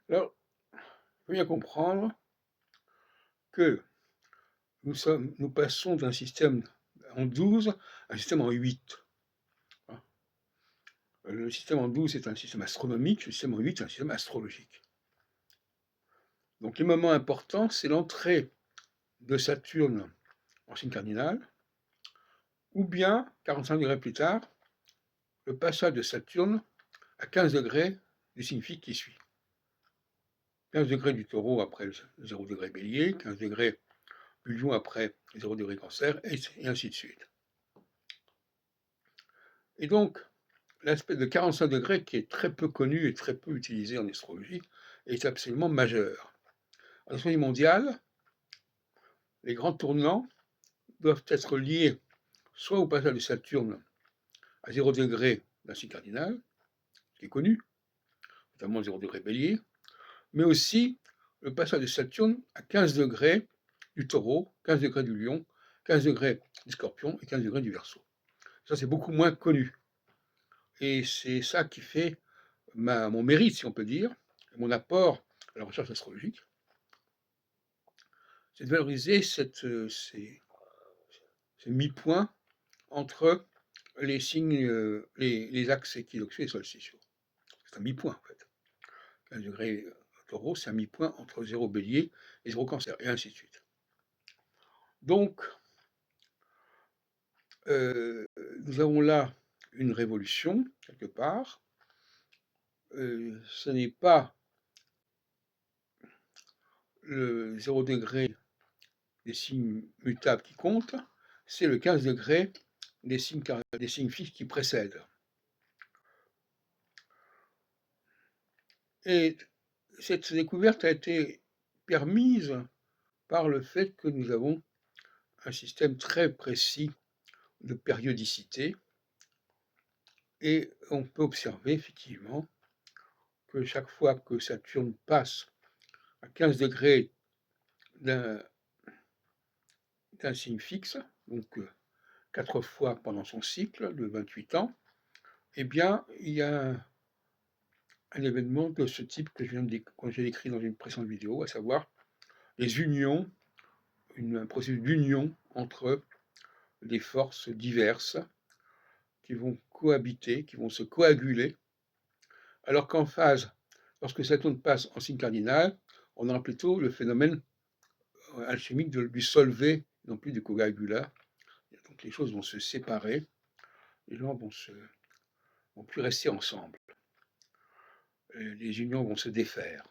Alors, il faut bien comprendre que nous passons d'un système en 12 à un système en 8. Hein. Le système en 12 est un système astronomique, le système en 8 est un système astrologique. Donc les moments importants, c'est l'entrée de Saturne en signe cardinal, ou bien, 45 degrés plus tard, le passage de Saturne à 15 degrés du signe fixe qui suit. 15 degrés du taureau après le 0 degré bélier, 15 degrés du lion après le 0 degré cancer, et ainsi de suite. Et donc, l'aspect de 45 degrés, qui est très peu connu et très peu utilisé en astrologie, est absolument majeur. En astrologie mondiale, les grands tournants doivent être liés soit au passage de Saturne à 0 degré d'un signe cardinal, qui est connu, notamment 0 degré bélier, mais aussi le passage de Saturne à 15 degrés du taureau, 15 degrés du lion, 15 degrés du scorpion et 15 degrés du verseau. Ça, c'est beaucoup moins connu. Et c'est ça qui fait mon mérite, si on peut dire, mon apport à la recherche astrologique, c'est de valoriser ces mi-points entre les signes, les axes équinoxiaux et solsticiaux. C'est un mi-point, en fait. 15 degrés taureau, c'est un mi-point entre 0 bélier et 0 cancer, et ainsi de suite. Donc, nous avons là une révolution, quelque part. Ce n'est pas le 0 degré des signes mutables qui compte, c'est le 15 degrés des signes fixes qui précèdent. Et cette découverte a été permise par le fait que nous avons un système très précis de périodicité, et on peut observer effectivement que chaque fois que Saturne passe à 15 degrés d'un signe fixe, donc 4 fois pendant son cycle de 28 ans, eh bien, il y a un événement de ce type que j'ai décrit dans une précédente vidéo, à savoir les unions, un processus d'union entre des forces diverses qui vont cohabiter, qui vont se coaguler, alors qu'en phase, lorsque Saturne passe en signe cardinal, on aura plutôt le phénomène alchimique du solvay, non plus du coagula. Donc les choses vont se séparer, les gens vont plus rester ensemble. Les unions vont se défaire.